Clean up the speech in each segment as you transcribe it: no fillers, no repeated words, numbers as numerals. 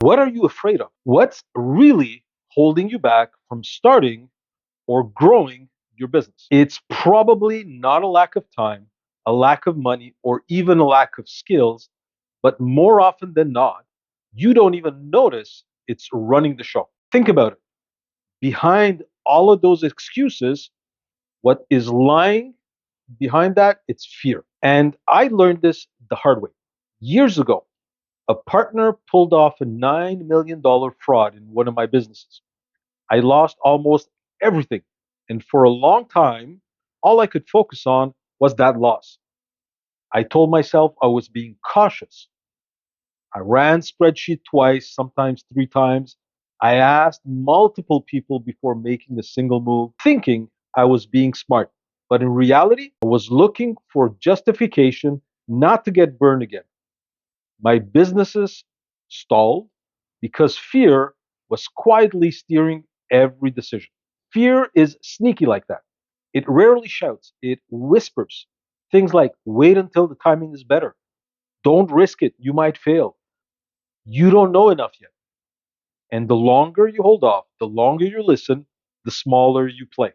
What are you afraid of? What's really holding you back from starting or growing your business? It's probably not a lack of time, a lack of money, or even a lack of skills, but more often than not, you don't even notice it's running the show. Think about it. Behind all of those excuses, what is lying behind that? It's fear. And I learned this the hard way. Years ago, a partner pulled off a $9 million fraud in one of my businesses. I lost almost everything. And for a long time, all I could focus on was that loss. I told myself I was being cautious. I ran spreadsheet twice, sometimes three times. I asked multiple people before making a single move, thinking I was being smart. But in reality, I was looking for justification not to get burned again. My businesses stalled because fear was quietly steering every decision. Fear is sneaky like that. It rarely shouts, it whispers. Things like, wait until the timing is better. Don't risk it, you might fail. You don't know enough yet. And the longer you hold off, the longer you listen, the smaller you play.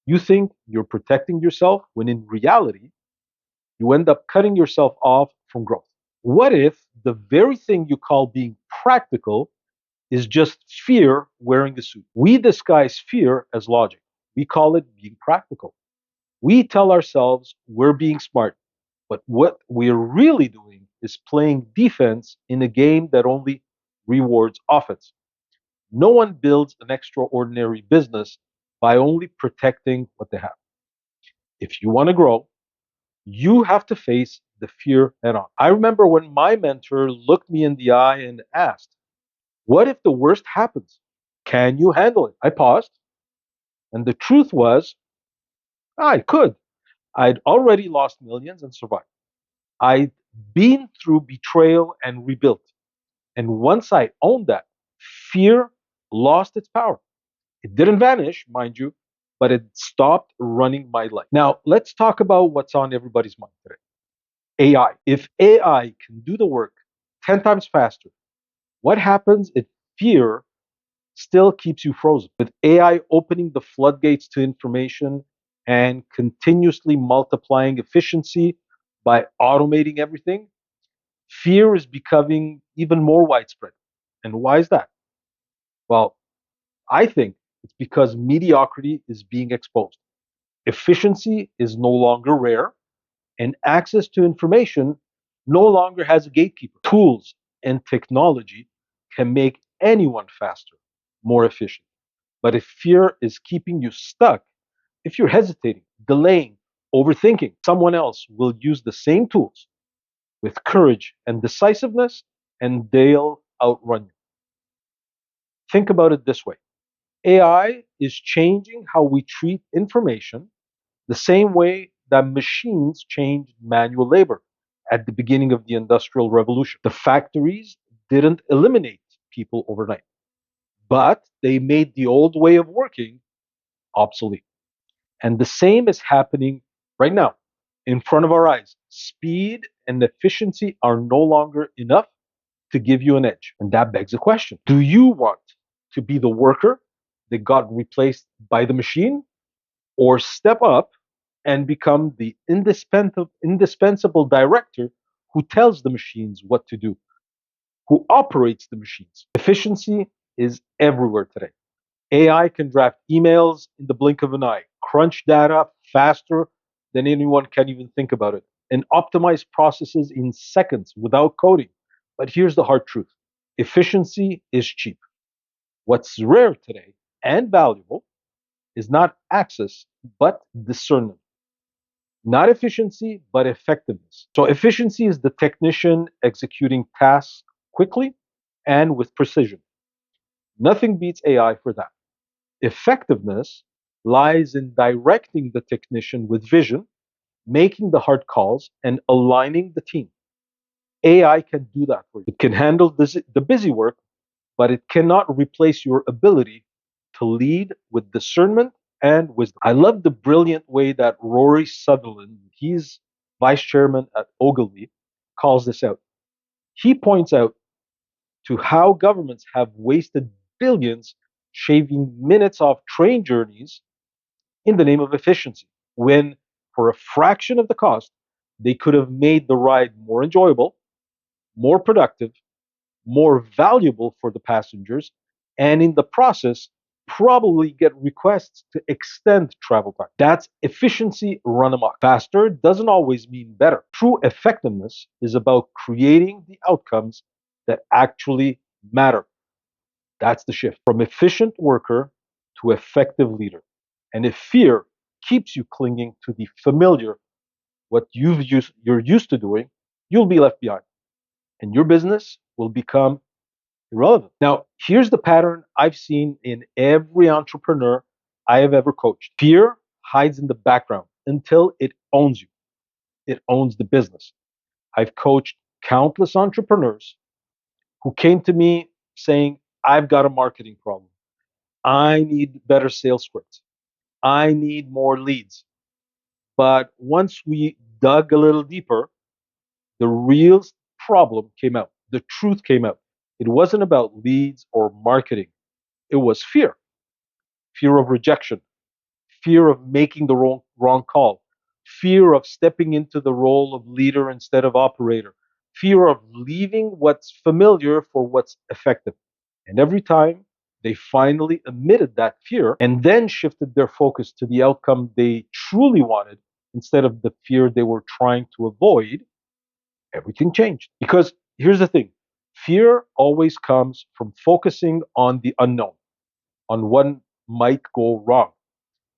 You think you're protecting yourself when in reality, you end up cutting yourself off from growth. What if the very thing you call being practical is just fear wearing a suit? We disguise fear as logic. We call it being practical. We tell ourselves we're being smart, but what we're really doing is playing defense in a game that only rewards offense. No one builds an extraordinary business by only protecting what they have. If you want to grow, you have to face the fear head on. I remember when my mentor looked me in the eye and asked, what if the worst happens? Can you handle it? I paused, and the truth was, I could. I'd already lost millions and survived. I'd been through betrayal and rebuilt. And once I owned that, fear lost its power. It didn't vanish, mind you, but it stopped running my life. Now, let's talk about what's on everybody's mind today. AI. If AI can do the work 10 times faster, what happens if fear still keeps you frozen? With AI opening the floodgates to information and continuously multiplying efficiency by automating everything, fear is becoming even more widespread. And why is that? Well, I think it's because mediocrity is being exposed. Efficiency is no longer rare, and access to information no longer has a gatekeeper. Tools and technology can make anyone faster, more efficient. But if fear is keeping you stuck, if you're hesitating, delaying, overthinking, someone else will use the same tools with courage and decisiveness, and they'll outrun you. Think about it this way: AI is changing how we treat information the same way that machines changed manual labor at the beginning of the Industrial Revolution. The factories didn't eliminate people overnight, but they made the old way of working obsolete. And the same is happening right now in front of our eyes. Speed and efficiency are no longer enough to give you an edge. And that begs a question: do you want to be the worker that got replaced by the machine, or step up and become the indispensable director who tells the machines what to do, who operates the machines? Efficiency is everywhere today. AI can draft emails in the blink of an eye, crunch data faster than anyone can even think about it, and optimize processes in seconds without coding. But here's the hard truth: efficiency is cheap. What's rare today and valuable is not access, but discernment. Not efficiency, but effectiveness. So, efficiency is the technician executing tasks quickly and with precision. Nothing beats AI for that. Effectiveness lies in directing the technician with vision, making the hard calls, and aligning the team. AI can do that for you. It can handle the busy work, but it cannot replace your ability to lead with discernment and wisdom. I love the brilliant way that Rory Sutherland, he's vice chairman at Ogilvy, calls this out. He points out to how governments have wasted billions shaving minutes off train journeys in the name of efficiency, when for a fraction of the cost, they could have made the ride more enjoyable, more productive, more valuable for the passengers, and in the process, probably get requests to extend travel time. That's efficiency run amok. Faster doesn't always mean better. True effectiveness is about creating the outcomes that actually matter. That's the shift from efficient worker to effective leader. And if fear keeps you clinging to the familiar, what you're used to doing, you'll be left behind and your business will become irrelevant. Now, here's the pattern I've seen in every entrepreneur I have ever coached. Fear hides in the background until it owns you. It owns the business. I've coached countless entrepreneurs who came to me saying, I've got a marketing problem. I need better sales scripts. I need more leads. But once we dug a little deeper, the real problem came out. The truth came out. It wasn't about leads or marketing. It was fear, fear of rejection, fear of making the wrong call, fear of stepping into the role of leader instead of operator, fear of leaving what's familiar for what's effective. And every time they finally admitted that fear and then shifted their focus to the outcome they truly wanted instead of the fear they were trying to avoid, everything changed. Because here's the thing, fear always comes from focusing on the unknown, on what might go wrong.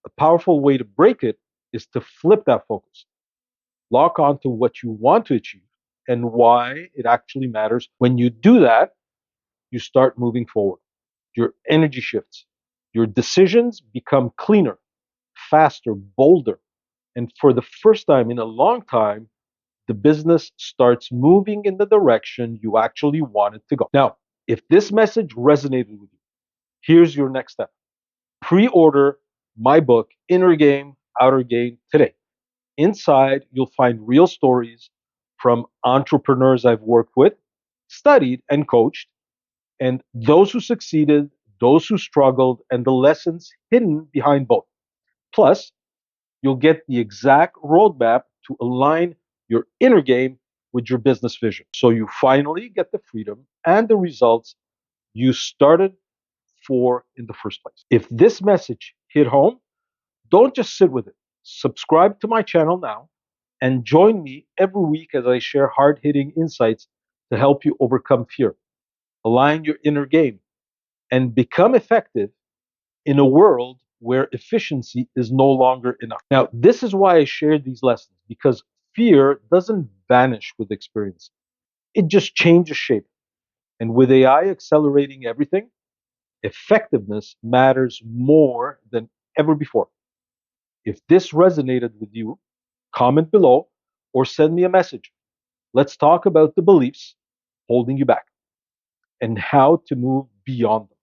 A powerful way to break it is to flip that focus, lock onto what you want to achieve and why it actually matters. When you do that, you start moving forward. Your energy shifts. Your decisions become cleaner, faster, bolder. And for the first time in a long time, the business starts moving in the direction you actually want it to go. Now, if this message resonated with you, here's your next step. Pre-order my book, Inner Game, Outer Game, today. Inside, you'll find real stories from entrepreneurs I've worked with, studied, and coached, and those who succeeded, those who struggled, and the lessons hidden behind both. Plus, you'll get the exact roadmap to align your inner game with your business vision. So you finally get the freedom and the results you started for in the first place. If this message hit home, don't just sit with it. Subscribe to my channel now and join me every week as I share hard hitting insights to help you overcome fear, align your inner game, and become effective in a world where efficiency is no longer enough. Now, this is why I share these lessons, because fear doesn't vanish with experience, it just changes shape. And with AI accelerating everything, effectiveness matters more than ever before. If this resonated with you, comment below or send me a message. Let's talk about the beliefs holding you back and how to move beyond them.